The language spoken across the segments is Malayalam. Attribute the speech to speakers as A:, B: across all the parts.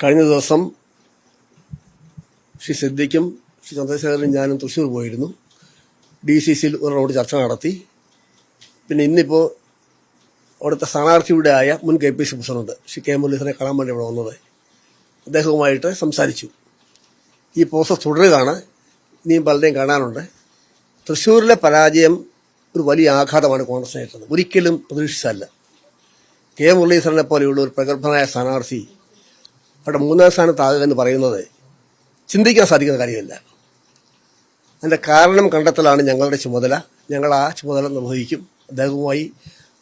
A: കഴിഞ്ഞ ദിവസം ശ്രീ സിദ്ദിഖും ശ്രീ ചന്ദ്രശേഖരനും ഞാനും തൃശ്ശൂർ പോയിരുന്നു. DCCയിൽ ഒരു റൗണ്ട് ചർച്ച നടത്തി. പിന്നെ ഇന്നിപ്പോൾ അവിടുത്തെ സ്ഥാനാർത്ഥിയുടെ ആയ മുൻ KPC പ്രസിഡന്റ് ശ്രീ K മുരളീധരനെ കാണാൻ വേണ്ടി ഇവിടെ വന്നത്. അദ്ദേഹവുമായിട്ട് സംസാരിച്ചു. ഈ പ്രോസസ് തുടരുകയാണ്. ഇനിയും പലരെയും കാണാനുണ്ട്. തൃശ്ശൂരിലെ പരാജയം ഒരു വലിയ ആഘാതമാണ് കോൺഗ്രസിനേറ്റത്. ഒരിക്കലും പ്രതീക്ഷിച്ചല്ല. K മുരളീധരനെ പോലെയുള്ള ഒരു പ്രഗത്ഭനായ സ്ഥാനാർത്ഥി അവിടെ 3ാം സ്ഥാനത്താകുക എന്ന് പറയുന്നത് ചിന്തിക്കാൻ സാധിക്കുന്ന കാര്യമല്ല. അതിൻ്റെ കാരണം കണ്ടെത്തലാണ് ഞങ്ങളുടെ ചുമതല. ഞങ്ങൾ ആ ചുമതല നിർവഹിക്കും.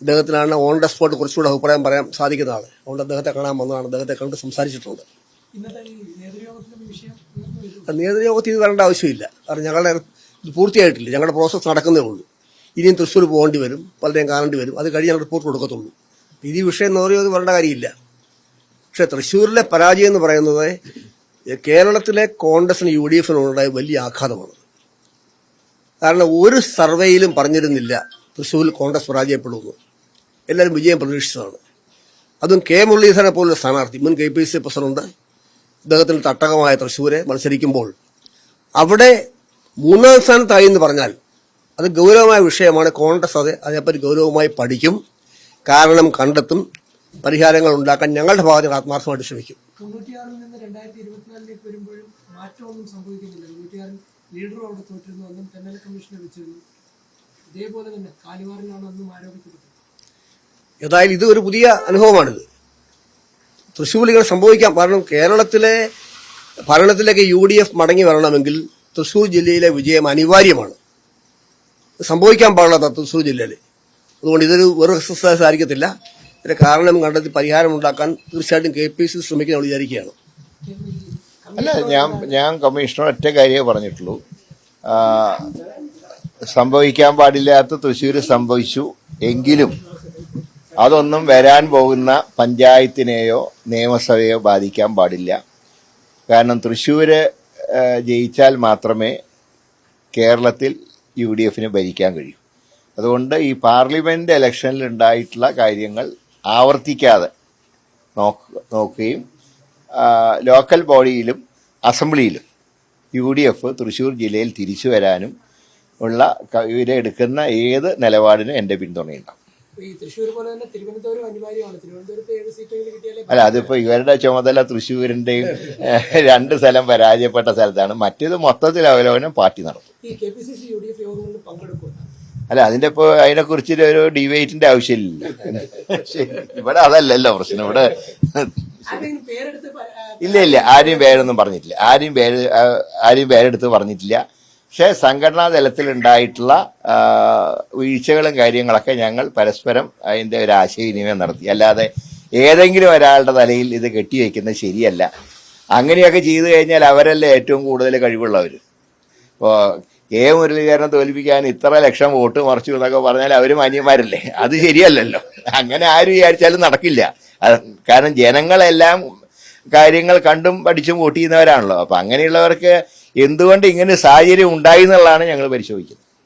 A: അദ്ദേഹത്തിനാണ് ഓൺ ദ സ്പോട്ട് കുറച്ചുകൂടെ അഭിപ്രായം പറയാൻ സാധിക്കുന്ന ആൾ. അതുകൊണ്ട് അദ്ദേഹത്തെ കാണാൻ വന്നതാണ്. അദ്ദേഹത്തെ കണ്ട് സംസാരിച്ചിട്ടുണ്ട്. നേതൃയോഗത്തിൽ ഇത് വരേണ്ട ആവശ്യമില്ല. കാരണം ഞങ്ങളുടെ ഇത് പൂർത്തിയായിട്ടില്ല. ഞങ്ങളുടെ പ്രോസസ്സ് നടക്കുന്നേ ഉള്ളൂ. ഇനിയും തൃശ്ശൂർ പോകേണ്ടി വരും, പലരെയും കാണേണ്ടി വരും. അത് കഴിഞ്ഞ് ഞങ്ങൾ റിപ്പോർട്ട് കൊടുക്കത്തുള്ളൂ. ഈ വിഷയം നേതൃയോഗത്തിൽ വരേണ്ട കാര്യമില്ല. പക്ഷെ തൃശ്ശൂരിലെ പരാജയം എന്ന് പറയുന്നത് കേരളത്തിലെ കോൺഗ്രസിന് UDFിനുണ്ടായ വലിയ ആഘാതമാണ്. കാരണം ഒരു സർവേയിലും പറഞ്ഞിരുന്നില്ല തൃശ്ശൂരിൽ കോൺഗ്രസ് പരാജയപ്പെടുന്നു. എല്ലാവരും വിജയം പ്രതീക്ഷിച്ചതാണ്. അതും K മുരളീധരനെ പോലുള്ള സ്ഥാനാർത്ഥി, മുൻ KPC പ്രസിഡന്റ്, അദ്ദേഹത്തിന് തട്ടകമായ തൃശ്ശൂരെ മത്സരിക്കുമ്പോൾ അവിടെ 3ാം സ്ഥാനത്തായി എന്ന് പറഞ്ഞാൽ അത് ഗൗരവമായ വിഷയമാണ്. കോൺഗ്രസ് അതേപ്പറ്റി ഗൗരവമായി പഠിക്കും, കാരണം കണ്ടെത്തും, പരിഹാരങ്ങൾ ഉണ്ടാക്കാൻ ഞങ്ങളുടെ ഭാഗത്ത് ആത്മാർത്ഥമായിട്ട് ശ്രമിക്കും.
B: 96-ൽ നിന്ന് 2024-ലേക്ക് വരുമ്പോഴും മാറ്റമൊന്നും സംഭവിക്കുന്നില്ല. 96-ൽ ലീഡറും അവിടെ തോറ്റിരുന്നു, അന്നും തെരഞ്ഞെടുപ്പ് കമ്മീഷനെ വെച്ചിരുന്നു. ഇതേപോലെ തന്നെ കാലിമാറിലാണ് അന്നും ആരോപിക്കപ്പെട്ടത്.
A: ഏതായാലും ഇത് ഒരു പുതിയ അനുഭവമാണിത്. തൃശ്ശൂരിൽ ഇങ്ങനെ സംഭവിക്കാം. കാരണം കേരളത്തിലെ ഭരണത്തിലേക്ക് UDF മടങ്ങി വരണമെങ്കിൽ തൃശ്ശൂർ ജില്ലയിലെ വിജയം അനിവാര്യമാണ്. സംഭവിക്കാൻ പാടില്ല തൃശ്ശൂർ ജില്ലയിൽ. അതുകൊണ്ട് ഇതൊരു വെറും എക്സസൈസ് ആയിരിക്കത്തില്ല. ഇതിന്റെ കാരണം കണ്ടെത്തി പരിഹാരം ഉണ്ടാക്കാൻ തീർച്ചയായിട്ടും KPC ശ്രമിക്കുന്ന വിചാരിക്കുകയാണ്.
C: അല്ല, ഞാൻ കമ്മീഷണർ ഒറ്റ കാര്യമേ പറഞ്ഞിട്ടുള്ളൂ. സംഭവിക്കാൻ പാടില്ലാത്ത തൃശ്ശൂർ സംഭവിച്ചു എങ്കിലും അതൊന്നും വരാൻ പോകുന്ന പഞ്ചായത്തിനെയോ നിയമസഭയോ ബാധിക്കാൻ പാടില്ല. കാരണം തൃശ്ശൂര് ജയിച്ചാൽ മാത്രമേ കേരളത്തിൽ UDFിന് ഭരിക്കാൻ കഴിയൂ. അതുകൊണ്ട് ഈ പാർലമെന്റ് ഇലക്ഷനിൽ ഉണ്ടായിട്ടുള്ള കാര്യങ്ങൾ ആവർത്തിക്കാതെ നോക്കുകയും ലോക്കൽ ബോഡിയിലും അസംബ്ലിയിലും UDF തൃശ്ശൂർ ജില്ലയിൽ തിരിച്ചു വരാനും ഉള്ള ഇവരെടുക്കുന്ന ഏത് നിലപാടിനും എൻ്റെ പിന്തുണയുണ്ടാവും. അല്ല, അതിപ്പോ ഇവരുടെ ചുമതല തൃശ്ശൂരിന്റെയും 2 സ്ഥലം പരാജയപ്പെട്ട സ്ഥലത്താണ്. മറ്റേത് മൊത്തത്തിൽ അവലോകനം പാർട്ടി നടത്തും. അല്ല, അതിനെക്കുറിച്ച് ഒരു ഡിബേറ്റിന്റെ ആവശ്യമില്ല. ഇവിടെ അതല്ലല്ലോ പ്രശ്നം. ഇവിടെ ഇല്ല, ആരെയും പേരൊന്നും പറഞ്ഞിട്ടില്ല. ആരെയും പേരെടുത്ത് പറഞ്ഞിട്ടില്ല. പക്ഷെ സംഘടനാ തലത്തിൽ ഉണ്ടായിട്ടുള്ള വീഴ്ചകളും കാര്യങ്ങളൊക്കെ ഞങ്ങൾ പരസ്പരം അതിന്റെ ഒരു ആശയവിനിമയം നടത്തി. അല്ലാതെ ഏതെങ്കിലും ഒരാളുടെ തലയിൽ ഇത് കെട്ടിവെക്കുന്നത് ശരിയല്ല. അങ്ങനെയൊക്കെ ചെയ്തു കഴിഞ്ഞാൽ അവരല്ലേ ഏറ്റവും കൂടുതൽ കഴിവുള്ളവർ. ഇപ്പോൾ K മുരളീധരനെ തോൽപ്പിക്കാൻ ഇത്ര ലക്ഷം വോട്ട് മറിച്ചു എന്നൊക്കെ പറഞ്ഞാൽ അവർ മാന്യന്മാരല്ലേ? അത് ശരിയല്ലല്ലോ. അങ്ങനെ ആര് വിചാരിച്ചാലും നടക്കില്ല. കാരണം ജനങ്ങളെല്ലാം കാര്യങ്ങൾ കണ്ടും പഠിച്ചും വോട്ട് ചെയ്യുന്നവരാണല്ലോ. അപ്പൊ അങ്ങനെയുള്ളവർക്ക് എന്തുകൊണ്ട് ഇങ്ങനെ സാഹചര്യം ഉണ്ടായി എന്നുള്ളതാണ് ഞങ്ങൾ പരിശോധിക്കുന്നത്.